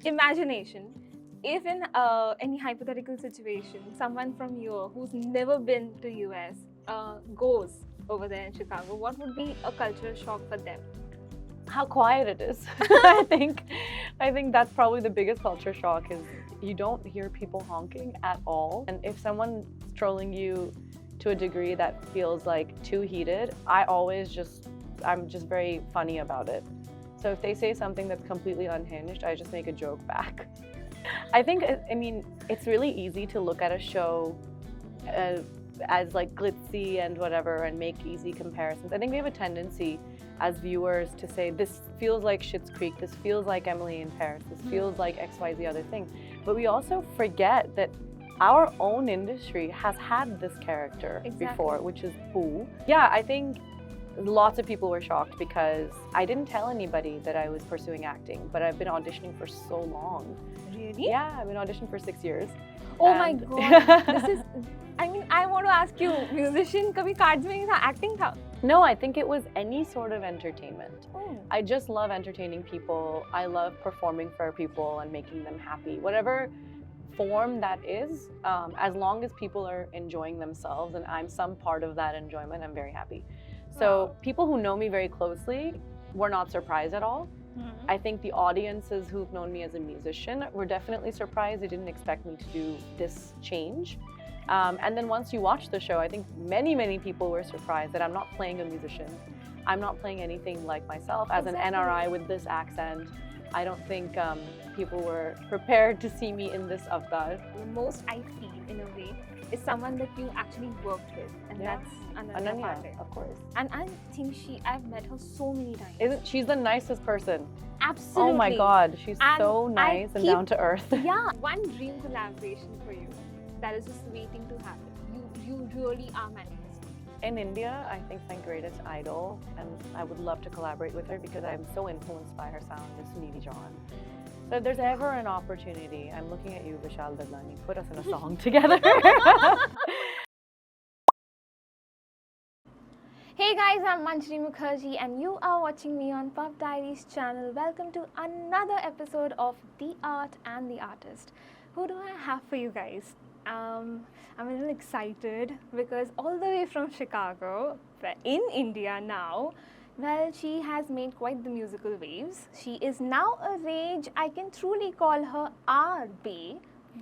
imagination. If in any hypothetical situation, someone from here who's never been to US goes over there in Chicago, what would be a cultural shock for them? How quiet it is. I think that's probably the biggest culture shock is you don't hear people honking at all. And if someone's trolling you to a degree that feels like too heated, I'm just very funny about it. So if they say something that's completely unhinged, I just make a joke back. It's really easy to look at a show as like glitzy and whatever and make easy comparisons. I think we have a tendency as viewers to say, this feels like Schitt's Creek, this feels like Emily in Paris, this feels like XYZ other thing. But we also forget that our own industry has had this character before, which is Pooh. Yeah, I think lots of people were shocked because I didn't tell anybody that I was pursuing acting, but I've been auditioning for so long. Really? Yeah, I've been auditioning for 6 years. Oh my god. I want to ask you, musician kabhi cards mein nahi tha, acting tha? No, I think it was any sort of entertainment. Oh. I just love entertaining people. I love performing for people and making them happy. Whatever form that is, as long as people are enjoying themselves and I'm some part of that enjoyment, I'm very happy. So people who know me very closely were not surprised at all. I think the audiences who've known me as a musician were definitely surprised. They didn't expect me to do this change. And then once you watch the show, I think many people were surprised that I'm not playing a musician. I'm not playing anything like myself as an NRI with this accent. I don't think people were prepared to see me in this avatar. The most I feel, in a way, is someone that you actually worked with, and that's Ananya Panday. Of course. And I think I've met her so many times. She's the nicest person. Absolutely. Oh my God, she's And so nice and down to earth. Yeah, one dream collaboration for you that is just waiting to happen. You really are manifesting. In India, I think my greatest idol, and I would love to collaborate with her because I'm so influenced by her sound, is Sunidhi John. So if there's ever an opportunity, I'm looking at you, Vishal Dadlani, put us in a song together. Hey guys, I'm Manjari Mukherjee and you are watching me on Puff Diaries channel. Welcome to another episode of The Art and the Artist. Who do I have for you guys? I'm a little excited because all the way from Chicago, in India now, well, she has made quite the musical waves. She is now a rage. I can truly call her our bae,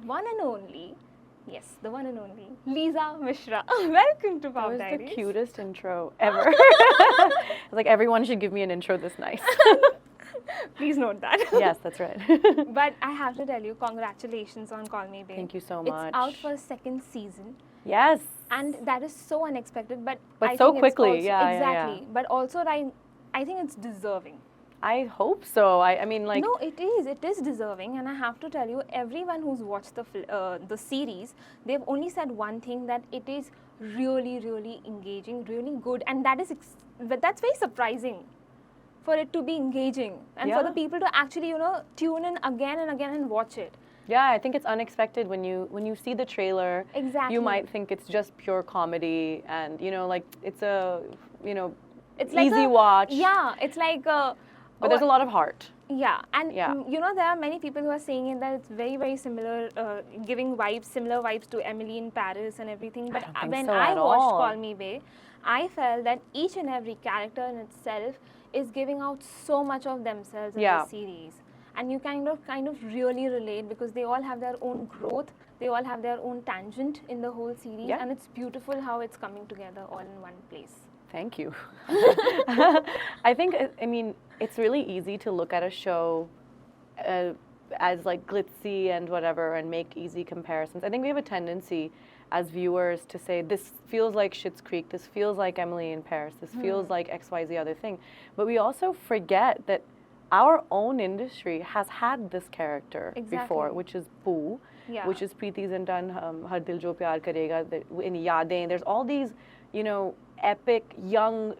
one and only. Yes, the one and only, Lisa Mishra. Welcome to Puff Diaries. That was the cutest intro ever. It's like everyone should give me an intro this nice. Please note that. Yes, that's right. But I have to tell you, congratulations on Call Me Babe. Thank you so much. It's out for a second season. Yes. And that is so unexpected, but I so think quickly, it's also, exactly. Yeah. But also, I think it's deserving. I hope so. I mean, like. No, it is. It is deserving, and I have to tell you, everyone who's watched the series, they've only said one thing, that it is really engaging, really good, and that's very surprising. For it to be engaging and for the people to actually, tune in again and again and watch it. Yeah, I think it's unexpected when you see the trailer. Exactly. You might think it's just pure comedy, and it's a it's easy like watch. Yeah, it's like. But there's a lot of heart. Yeah, and there are many people who are saying it that it's very similar, giving similar vibes to Emily in Paris and everything. But when I watched Call Me Babe, I felt that each and every character in itself is giving out so much of themselves in the series, and you kind of really relate because they all have their own growth, they all have their own tangent in the whole series, and it's beautiful how it's coming together all in one place. Thank you. It's really easy to look at a show as like glitzy and whatever and make easy comparisons. I think we have a tendency as viewers to say, this feels like Schitt's Creek, this feels like Emily in Paris, this feels like XYZ other thing. But we also forget that our own industry has had this character before, which is Pooh, which is Preeti Zinta, Har Dil Jo Pyar Karega, in Yaadein. There's all these, epic young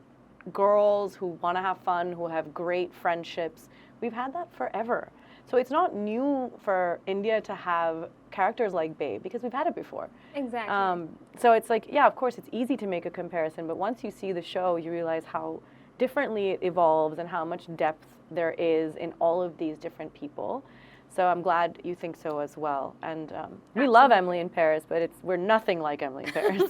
girls who want to have fun, who have great friendships. We've had that forever. So it's not new for India to have characters like Babe because we've had it before. Exactly. So it's like, yeah, of course, it's easy to make a comparison, but once you see the show, you realize how differently it evolves and how much depth there is in all of these different people. So I'm glad you think so as well. And we love Emily in Paris, but we're nothing like Emily in Paris.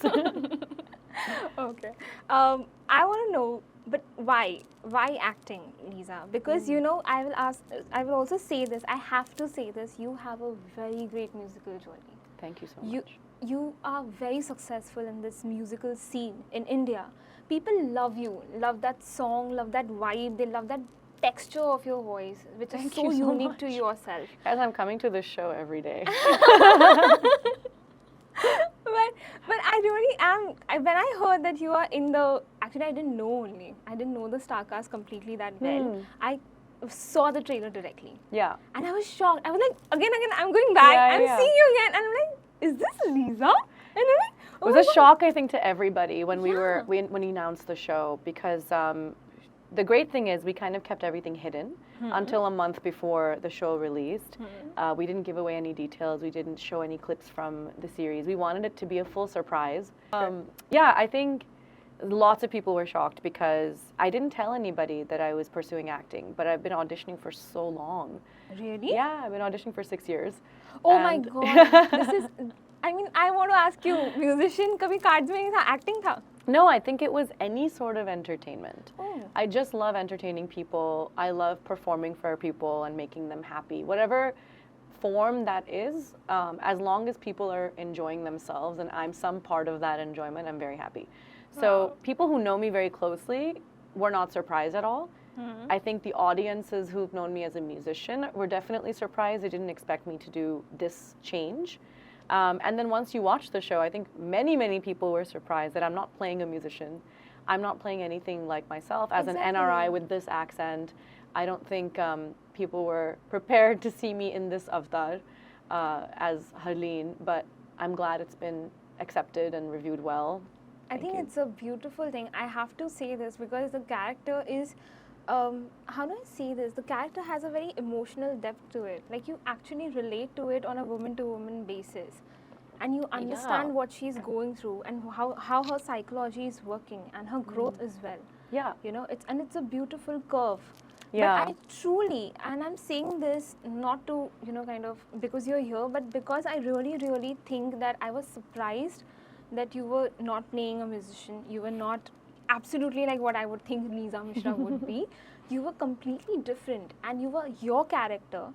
Okay. I want to know, but why? Why acting, Lisa? Because I will also say this. I have to say this. You have a very great musical journey. Thank you so much. You are very successful in this musical scene in India. People love you, love that song, love that vibe. They love that texture of your voice, which is so unique to yourself. Guys, I'm coming to this show every day. But I really am. When I heard that you are in the, actually I didn't know the star cast completely that well. I saw the trailer directly. Yeah. And I was shocked. I was like, again, I'm going back. I'm seeing you again. And I'm like, is this Lisa? And I'm like, oh, it was a shock, I think, to everybody when when we announced the show, because the great thing is we kind of kept everything hidden until a month before the show released. We didn't give away any details. We didn't show any clips from the series. We wanted it to be a full surprise. Yeah, I think lots of people were shocked because I didn't tell anybody that I was pursuing acting, but I've been auditioning for so long. Really? Yeah, I've been auditioning for 6 years. Oh my God. This is, I mean, I want to ask you, musician, kabhi cards mein nahi tha, acting tha? No, I think it was any sort of entertainment. Oh. I just love entertaining people. I love performing for people and making them happy. Whatever form that is, as long as people are enjoying themselves and I'm some part of that enjoyment, I'm very happy. So people who know me very closely were not surprised at all. I think the audiences who've known me as a musician were definitely surprised. They didn't expect me to do this change. And then once you watch the show, I think many people were surprised that I'm not playing a musician. I'm not playing anything like myself as an NRI with this accent. I don't think people were prepared to see me in this avatar as Harleen, but I'm glad it's been accepted and reviewed well. I think it's a beautiful thing. I have to say this because the character is, how do I say this? The character has a very emotional depth to it. Like you actually relate to it on a woman-to-woman basis. And you understand what she's going through and how her psychology is working and her growth as well. Yeah. You know, it's a beautiful curve. Yeah. But I truly, and I'm saying this not to, kind of, because you're here, but because I really think that I was surprised that you were not playing a musician. You were not absolutely like what I would think Lisa Mishra would be. You were completely different and you were your character.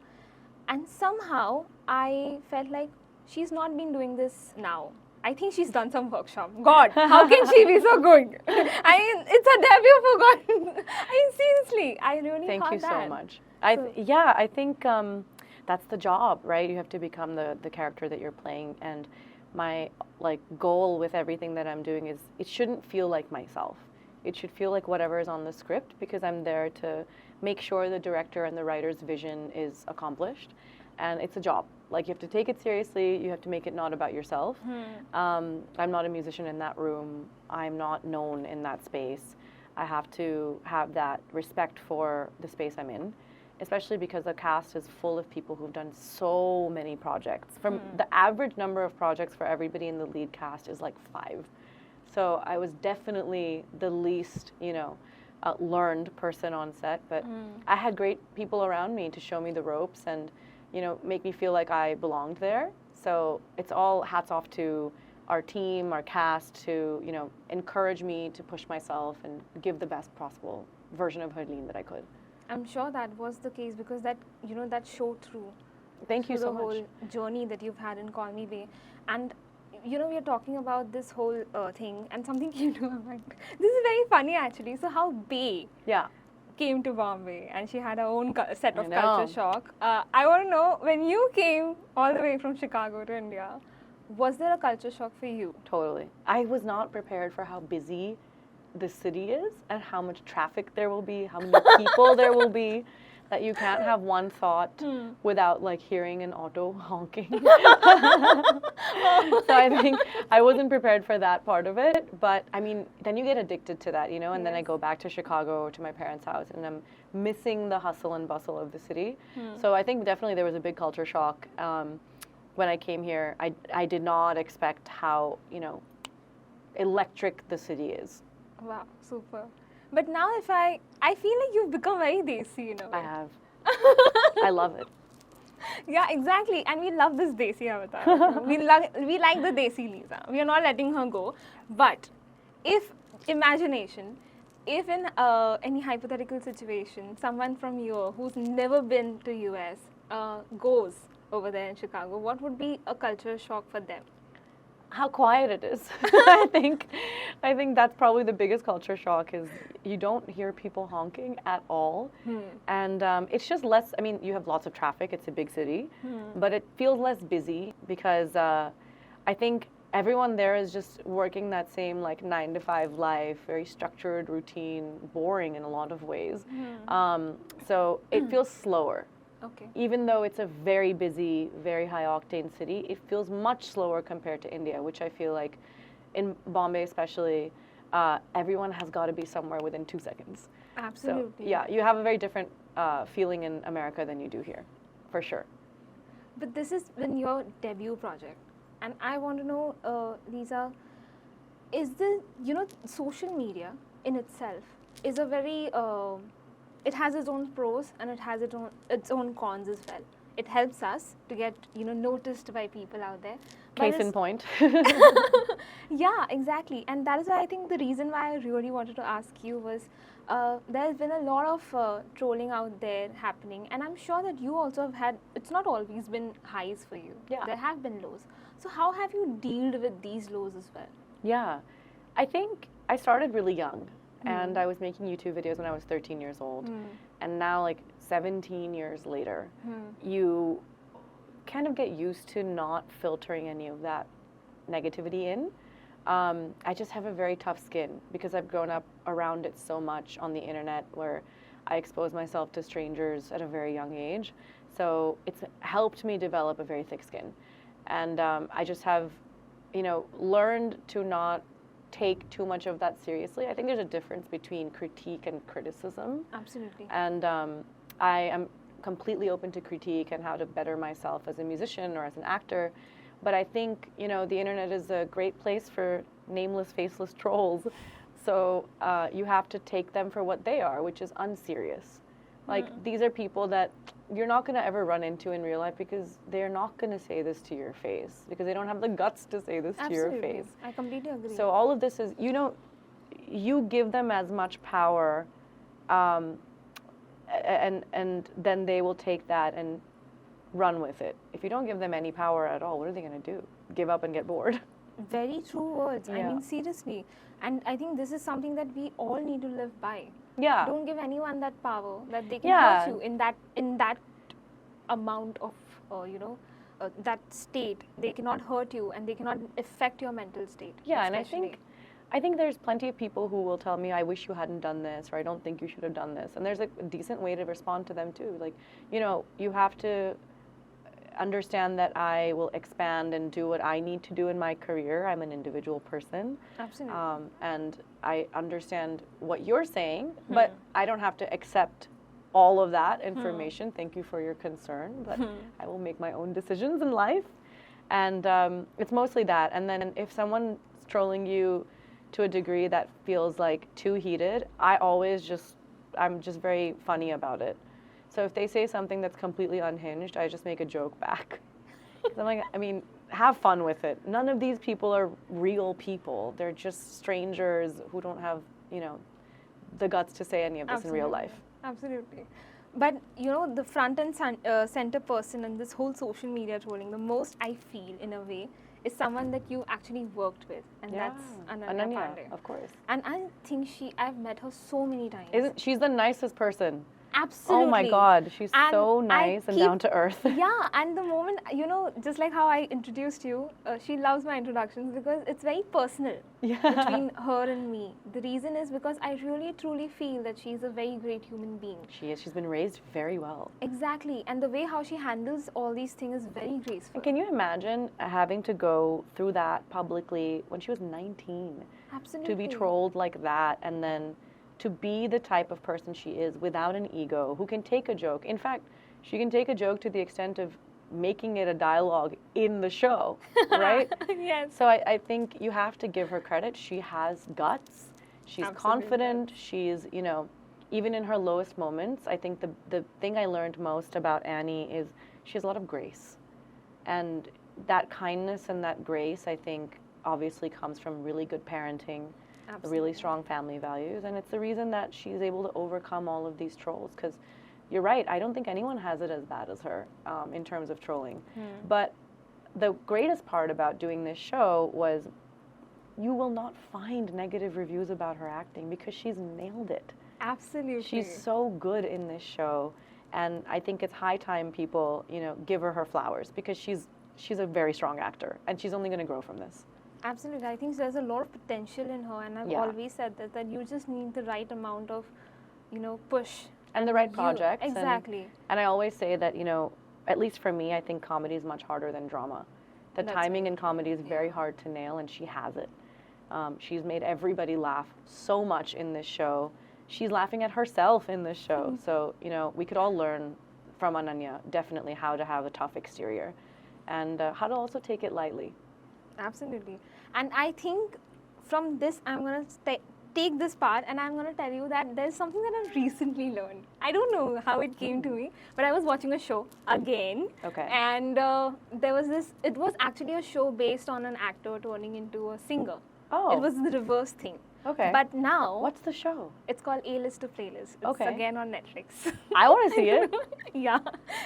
And somehow I felt like she's not been doing this now. I think she's done some workshop. God, how can she be so good? I mean, it's a debut for God. I mean, seriously, I really Thank thought you that. so much. I think that's the job, right? You have to become the character that you're playing. And my goal with everything that I'm doing is it shouldn't feel like myself. It should feel like whatever is on the script, because I'm there to make sure the director and the writer's vision is accomplished. And it's a job. Like, you have to take it seriously. You have to make it not about yourself. I'm not a musician in that room. I'm not known in that space. I have to have that respect for the space I'm in, especially because the cast is full of people who've done so many projects. From the average number of projects for everybody in the lead cast is like 5. So I was definitely the least, learned person on set, but I had great people around me to show me the ropes and, make me feel like I belonged there. So it's all hats off to our team, our cast, to, encourage me to push myself and give the best possible version of Harleen that I could. I'm sure that was the case because that, that showed through. Thank you so much. The whole journey that you've had in Call Me Bay. And, we're talking about this whole thing and something this is very funny actually. So how Bay came to Bombay and she had her own set of culture shock. I want to know, when you came all the way from Chicago to India, was there a culture shock for you? Totally. I was not prepared for how busy the city is and how much traffic there will be, how many people there will be, that you can't have one thought without hearing an auto honking. So I think I wasn't prepared for that part of it, but I mean, then you get addicted to that, and then I go back to Chicago to my parents' house and I'm missing the hustle and bustle of the city. So I think definitely there was a big culture shock. When I came here, I did not expect how, electric the city is. Wow, super. But now I feel like you've become very desi in a way. I have. I love it. Yeah, exactly. And we love this desi avatar. we like the desi Lisa. We are not letting her go. But if imagination, if in any hypothetical situation, someone from here who's never been to US goes over there in Chicago, what would be a culture shock for them? How quiet it is. I think that's probably the biggest culture shock is you don't hear people honking at all. And it's just less, I mean, you have lots of traffic, it's a big city, but it feels less busy because I think everyone there is just working that same like 9 to 5 life, very structured, routine, boring in a lot of ways. So it feels slower. Okay. Even though it's a very busy, very high octane city, it feels much slower compared to India, which I feel like in Bombay especially, everyone has got to be somewhere within 2 seconds. Absolutely. So, yeah, you have a very different feeling in America than you do here, for sure. But this has been your debut project. And I want to know, Lisa, is social media in itself is a very, it has its own pros and it has its own cons as well. It helps us to get, noticed by people out there. Case in point. Yeah, exactly. And that is why I think the reason why I really wanted to ask you was there's been a lot of trolling out there happening. And I'm sure that you also have had, it's not always been highs for you. Yeah. There have been lows. So how have you dealt with these lows as well? Yeah. I think I started really young. And I was making YouTube videos when I was 13 years old. And now, like 17 years later, you kind of get used to not filtering any of that negativity in. I just have a very tough skin because I've grown up around it so much on the internet where I expose myself to strangers at a very young age. So it's helped me develop a very thick skin. And I just have, learned to not take too much of that seriously. I think there's a difference between critique and criticism. Absolutely. And I am completely open to critique and how to better myself as a musician or as an actor. But I think, the internet is a great place for nameless, faceless trolls. So you have to take them for what they are, which is unserious. Like, these are people that you're not going to ever run into in real life because they're not going to say this to your face because they don't have the guts to say this to your face. I completely agree. So all of this is, you give them as much power and then they will take that and run with it. If you don't give them any power at all, what are they going to do? Give up and get bored? Very true words. Yeah. I mean, seriously. And I think this is something that we all need to live by. Yeah. Don't give anyone that power that they can Yeah. hurt you in that amount of, that state. They cannot hurt you and they cannot affect your mental state. Yeah, especially. and I think there's plenty of people who will tell me, I wish you hadn't done this, or I don't think you should have done this. And there's a decent way to respond to them too. Like, you have to understand that I will expand and do what I need to do in my career. I'm an individual person. Absolutely. And I understand what you're saying, but I don't have to accept all of that information. Thank you for your concern, but I will make my own decisions in life. And it's mostly that. And then if someone's trolling you to a degree that feels like too heated, I'm just very funny about it. So if they say something that's completely unhinged, I just make a joke back. 'Cause I'm like, have fun with it. None of these people are real people. They're just strangers who don't have, the guts to say any of this in real life. Absolutely. But, the front and center person in this whole social media trolling, the most I feel in a way is someone that you actually worked with. And that's Ananya Panday. Of course. And I think I've met her so many times. She's the nicest person. Absolutely. Oh my God, she's so nice and down to earth. Yeah, and the moment, just like how I introduced you, she loves my introductions because it's very personal between her and me. The reason is because I really truly feel that she's a very great human being. She is. She's been raised very well. Exactly. And the way how she handles all these things is very graceful. And can you imagine having to go through that publicly when she was 19? Absolutely. To be trolled like that and then to be the type of person she is without an ego, who can take a joke. In fact, she can take a joke to the extent of making it a dialogue in the show, right? Yes. So I think you have to give her credit. She has guts. She's Absolutely. confident. She's, you know, even in her lowest moments, I think the thing I learned most about Annie is she has a lot of grace. And that kindness and that grace, I think, obviously comes from really good parenting, really strong family values. And it's the reason that she's able to overcome all of these trolls. Because you're right, I don't think anyone has it as bad as her in terms of trolling. But the greatest part about doing this show was you will not find negative reviews about her acting because she's nailed it. Absolutely. She's so good in this show, and I think it's high time people, you know, give her flowers because she's a very strong actor, and she's only going to grow from this. Absolutely. I think there's a lot of potential in her, and I've always said that you just need the right amount of, you know, push. And the right projects. Exactly. And I always say that, you know, at least for me, I think comedy is much harder than drama. The timing in comedy is very hard to nail, and she has it. She's made everybody laugh so much in this show. She's laughing at herself in this show. So, you know, we could all learn from Ananya definitely how to have a tough exterior and how to also take it lightly. Absolutely. And I think from this, I'm going to take this part and I'm going to tell you that there's something that I've recently learned. I don't know how it came to me, but I was watching a show again. Okay. And there was this, it was actually a show based on an actor turning into a singer. Oh. It was the reverse thing. Okay. But now, what's the show? It's called A-List to Playlist. It's again on Netflix. I want to see it. Yeah,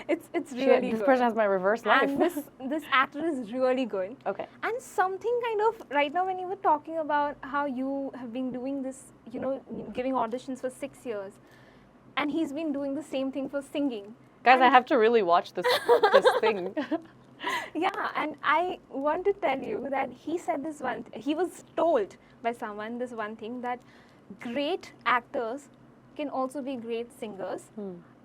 it's really this good. person has my reverse life. And this actor is really good. Okay. And something kind of, right now when you were talking about how you have been doing this, you know, giving auditions for 6 years, and he's been doing the same thing for singing. Guys, I have to really watch this thing. Yeah, and I want to tell you that he said this one, he was told by someone this one thing, that great actors can also be great singers,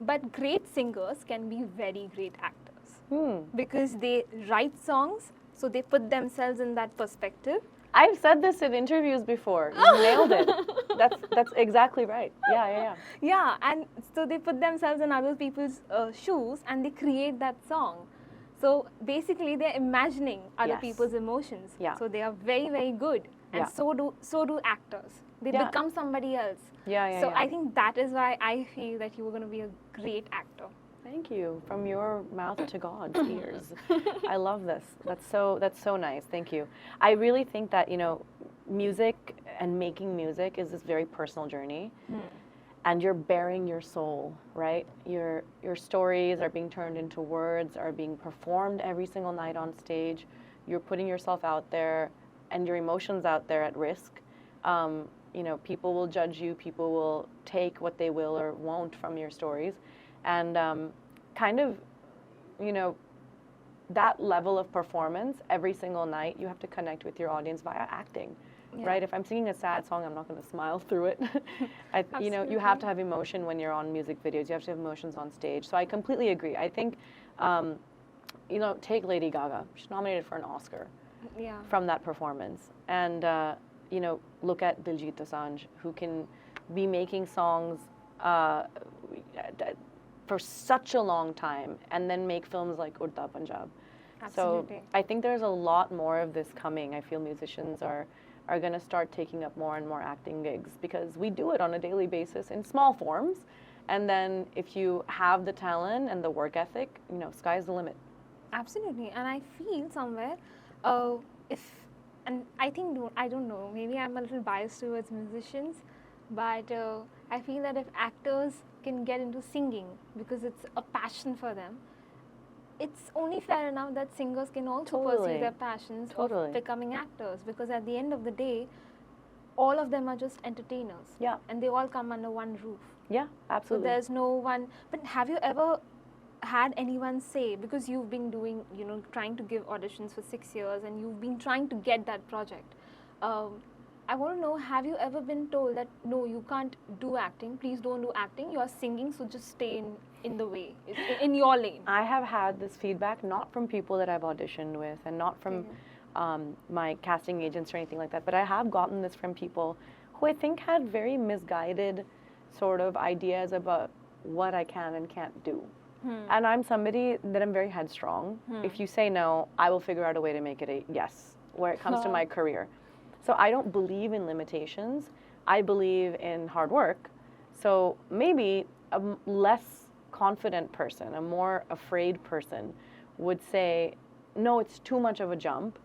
but great singers can be very great actors. Because they write songs, so they put themselves in that perspective. I've said this in interviews before. You nailed it. That's exactly right. Yeah. Yeah, and so they put themselves in other people's shoes and they create that song. So basically, they're imagining other people's emotions. Yeah. So they are very, very good, and so do actors. They become somebody else. So I think that is why I feel that you were going to be a great actor. Thank you. From your mouth to God's ears. I love this. That's so nice. Thank you. I really think that, you know, music and making music is this very personal journey. And you're bearing your soul, right? Your stories are being turned into words, are being performed every single night on stage. You're putting yourself out there and your emotions out there at risk. You know, people will judge you. People will take what they will or won't from your stories. And kind of, you know, that level of performance every single night, you have to connect with your audience via acting. Right? If I'm singing a sad song, I'm not going to smile through it. You know, you have to have emotion when you're on music videos. You have to have emotions on stage. So I completely agree. I think, you know, take Lady Gaga. She's nominated for an Oscar from that performance. And, you know, look at Diljit Dosanjh, who can be making songs for such a long time and then make films like Udta Punjab. Absolutely. So I think there's a lot more of this coming. I feel musicians are going to start taking up more and more acting gigs because we do it on a daily basis in small forms. And then if you have the talent and the work ethic, you know, sky's the limit. Absolutely. And I feel somewhere, and I think, I don't know, maybe I'm a little biased towards musicians, but I feel that if actors can get into singing because it's a passion for them, it's only fair enough that singers can also pursue their passions of becoming actors, because at the end of the day, all of them are just entertainers. Yeah. And they all come under one roof. Yeah, absolutely. So there's no one. But have you ever had anyone say, because you've been doing, you know, trying to give auditions for 6 years and you've been trying to get that project, I want to know, have you ever been told that, no, you can't do acting, please don't do acting, you are singing, so just stay in the way, in your lane? I have had this feedback, not from people that I've auditioned with and not from my casting agents or anything like that, but I have gotten this from people who I think had very misguided sort of ideas about what I can and can't do. And I'm somebody that I'm very headstrong. If you say no, I will figure out a way to make it a yes, where it comes to my career. So I don't believe in limitations. I believe in hard work. So maybe a less confident person, a more afraid person would say, no, it's too much of a jump.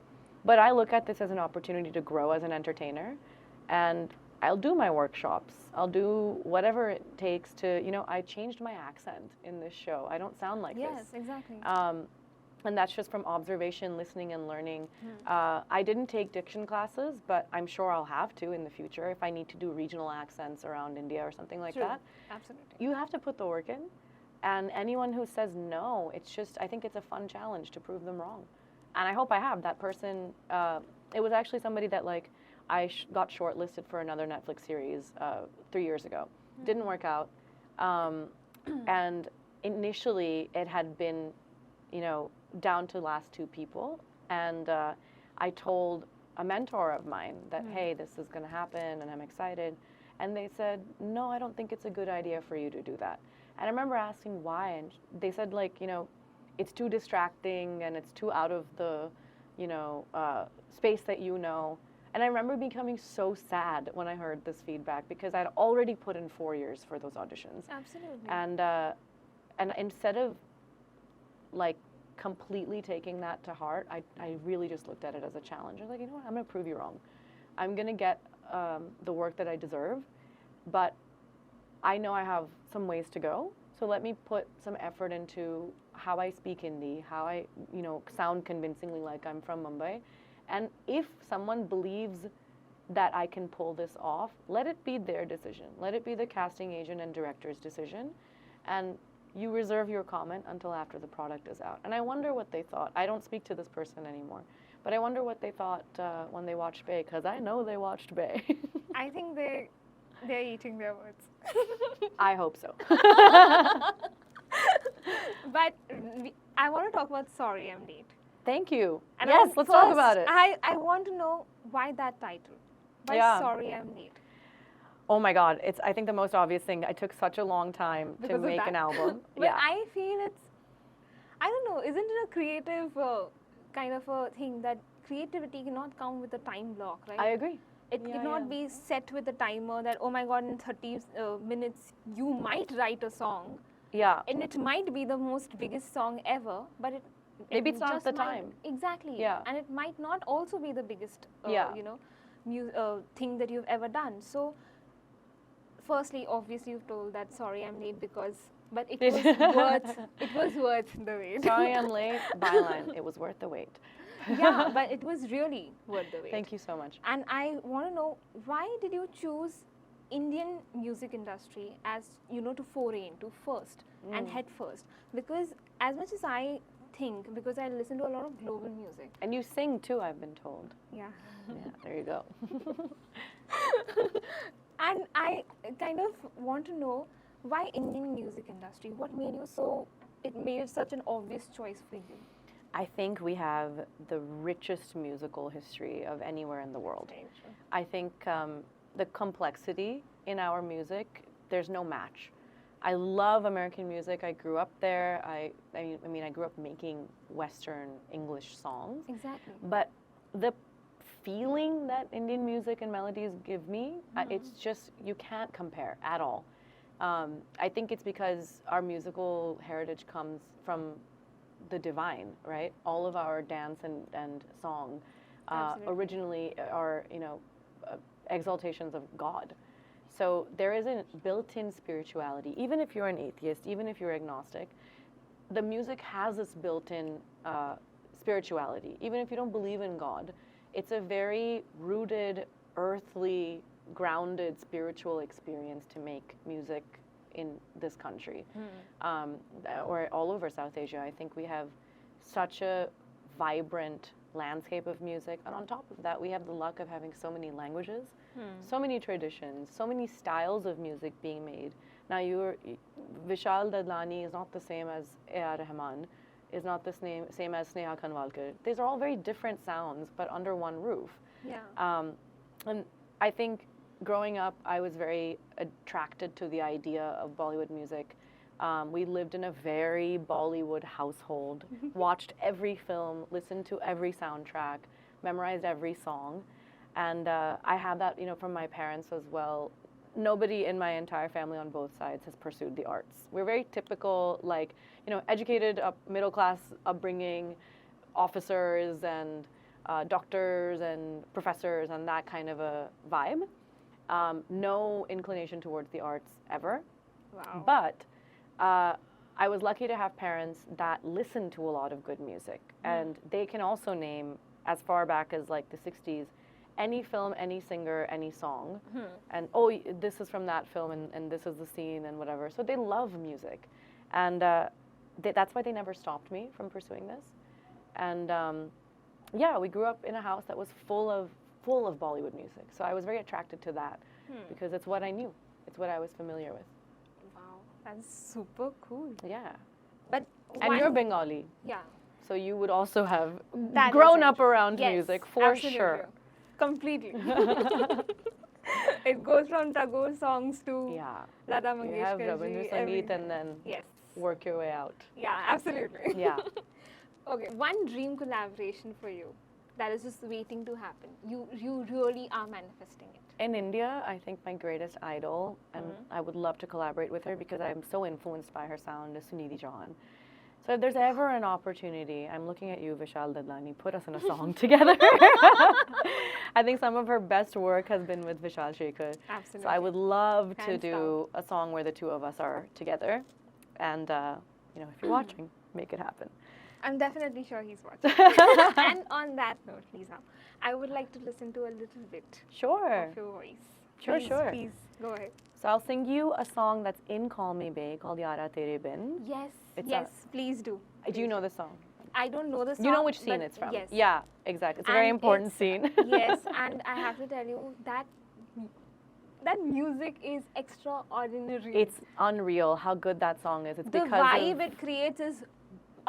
But I look at this as an opportunity to grow as an entertainer, and I'll do my workshops. I'll do whatever it takes to, I changed my accent in this show. I don't sound like Yes, this. exactly. And that's just from observation, listening, and learning. I didn't take diction classes, but I'm sure I'll have to in the future if I need to do regional accents around India or something like True. that. Absolutely. You have to put the work in. And anyone who says no, I think it's a fun challenge to prove them wrong. And I hope I have. That person, it was actually somebody that I got shortlisted for another Netflix series 3 years ago. Didn't work out. And initially it had been, down to last 2 people. And I told a mentor of mine that, hey, this is going to happen and I'm excited. And they said, no, I don't think it's a good idea for you to do that. And I remember asking why, and they said, it's too distracting and it's too out of the, space that you know. And I remember becoming so sad when I heard this feedback because I'd already put in 4 years for those auditions. Absolutely. And instead of completely taking that to heart, I really just looked at it as a challenge. I was like, you know what, I'm going to prove you wrong. I'm going to get the work that I deserve, but I know I have some ways to go. So let me put some effort into how I speak Hindi, how I, sound convincingly like I'm from Mumbai. And if someone believes that I can pull this off, let it be their decision. Let it be the casting agent and director's decision. And you reserve your comment until after the product is out. And I wonder what they thought. I don't speak to this person anymore. But I wonder what they thought when they watched Bay, because I know they watched Bay. I think they're eating their words. I hope so. But I want to talk about Sorry I'm Late. Thank you. And yes, let's talk about it. I want to know why that title. Why Sorry I'm Late? Oh my God, it's I think the most obvious thing. I took such a long time to make an album. But I feel I don't know, isn't it a creative kind of a thing that creativity cannot come with a time block, right? I agree. It cannot be set with a timer that, oh my God, in 30 minutes you might write a song. Yeah. And it might be the most biggest song ever, but maybe it's not the might, time. Exactly. Yeah. And it might not also be the biggest, thing that you've ever done. So, firstly, obviously, you've told that sorry I'm late but it was worth the wait. Sorry I'm late. Byline. It was worth the wait. Yeah, but it was really worth the wait. Thank you so much. And I want to know, why did you choose Indian music industry as, to foray into first and head first? Because as much as I think, because I listen to a lot of global music. And you sing too, I've been told. Yeah. Yeah, there you go. And I kind of want to know, why Indian music industry? What made it such an obvious choice for you? I think we have the richest musical history of anywhere in the world. Very true. I think the complexity in our music, there's no match. I love American music. I grew up there. I grew up making Western English songs. Exactly. But the feeling that Indian music and melodies give me, it's just, you can't compare at all. I think it's because our musical heritage comes from the divine, right? All of our dance and song originally are, exaltations of God. So there is a built-in spirituality. Even if you're an atheist, even if you're agnostic, the music has this built-in spirituality. Even if you don't believe in God, it's a very rooted, earthly, grounded, spiritual experience to make music in this country, or all over South Asia. I think we have such a vibrant landscape of music, and on top of that, we have the luck of having so many languages, so many traditions, so many styles of music being made. Now, Vishal Dadlani is not the same as A.R. Rahman, is not the same as Sneha Khanwalkar. These are all very different sounds, but under one roof. Yeah. And I think growing up, I was very attracted to the idea of Bollywood music. We lived in a very Bollywood household, watched every film, listened to every soundtrack, memorized every song. And I have that, from my parents as well. Nobody in my entire family on both sides has pursued the arts. We're very typical, educated, middle class upbringing, officers and doctors and professors and that kind of a vibe. No inclination towards the arts ever. Wow. But I was lucky to have parents that listened to a lot of good music. And they can also name, as far back as like the 60s, any film, any singer, any song. And, this is from that film and this is the scene and whatever. So they love music. And that's why they never stopped me from pursuing this. And we grew up in a house that was full of Bollywood music. So I was very attracted to that because it's what I knew. It's what I was familiar with. Wow, that's super cool. Yeah. But and you're Bengali. Yeah. So you would also have That grown is up around yes, music for absolutely. sure. Completely. It goes from Tagore songs to Lata You have Mangeshkar Rabindra ji, Sangeet everything. and then work your way out. Yeah, absolutely. Yeah. Okay, one dream collaboration for you that is just waiting to happen. You really are manifesting it. In India, I think my greatest idol, and I would love to collaborate with her because I'm so influenced by her sound, is Sunidhi Chauhan. So if there's ever an opportunity, I'm looking at you, Vishal Dadlani, put us in a song together. I think some of her best work has been with Vishal Shekhar. Absolutely. So I would love to Hands do a song where the two of us are together. And, if you're watching, make it happen. I'm definitely sure he's watching. And on that note, Lisa, I would like to listen to a little bit Sure. of your voice. Sure, Please, sure. Please, go ahead. So I'll sing you a song that's in Call Me Bae called Yara Tere Bin. Yes, It's yes, please do. Do you know the song? I don't know the song. You know which scene but it's from? Yes. Yeah, exactly. It's a very And important it's- scene. Yes, and I have to tell you that music is extraordinary. It's unreal how good that song is. It's the because vibe of, it creates is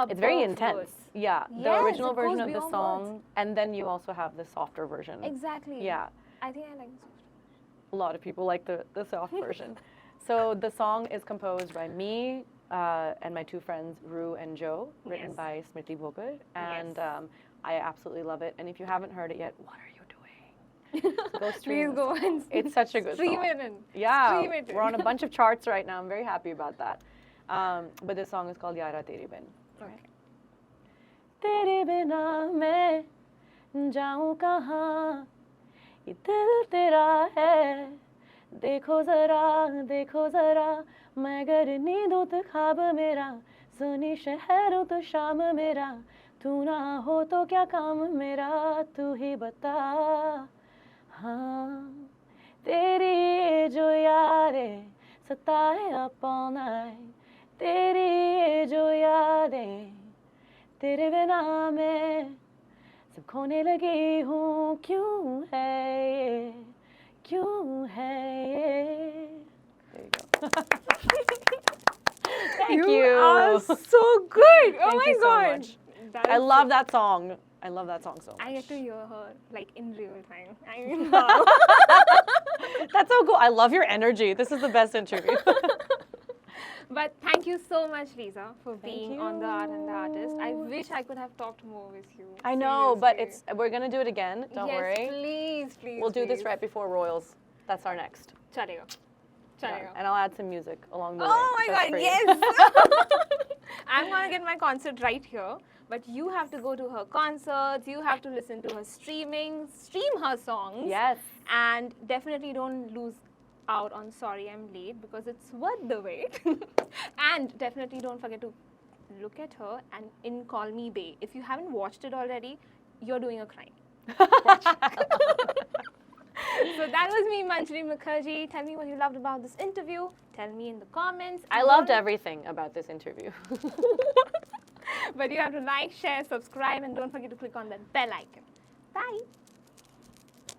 it's very above intense. words. Yeah, the Yes, original it goes version of the beyond song, words. and then you also have the softer version. Exactly. Yeah, I think I like this. a lot of people like the soft version. So the song is composed by me and my two friends, Rue and Joe, written Yes. by Smriti Bhogar, and I absolutely love it. And if you haven't heard it yet, what are you doing? Go stream Please this go song. and It's such a good stream song. it in. Yeah, Stream it in. we're on a bunch of charts right now. I'm very happy about that. But this song is called Yara Tere Bin. Okay. तेरे बिना मैं जाऊं कहाँ ये दिल तेरा है देखो जरा मैं अगर नींदूं तो ख्वाब मेरा सुनी शहरों तो शाम मेरा तू ना हो तो क्या काम मेरा तू ही बता हाँ तेरी ये जो यादें सताए up all night तेरी ये जो यादें तेरे बिना मैं सब खोने लगी हूँ क्यों है ये There you go. Thank you. are so good. Oh Thank my you so god. much. That I is love that song. I love that song so much. I get to hear her like in real time. I mean, wow. That's so cool. I love your energy. This is the best interview. But thank you so much, Lisa, for being Thank on The Art and the Artist. I you. wish I could have talked more with you. I know, but seriously. we're gonna do it again. Don't yes, worry. Please. We'll do this please. right before Royals. That's our next. Chalega. Chalega. And I'll add some music along the way. Oh my just god, for you. yes! I'm gonna get my concert right here, but you have to go to her concerts, you have to listen to her stream her songs. Yes. And definitely don't lose out on Sorry I'm Late because it's worth the wait. And definitely don't forget to look at her and in Call Me Bae. If you haven't watched it already, you're doing a crime. So that was me, Manjari Mukherjee. Tell me what you loved about this interview. Tell me in the comments. I loved everything about this interview. But you have to like, share, subscribe, and don't forget to click on that bell icon. Bye.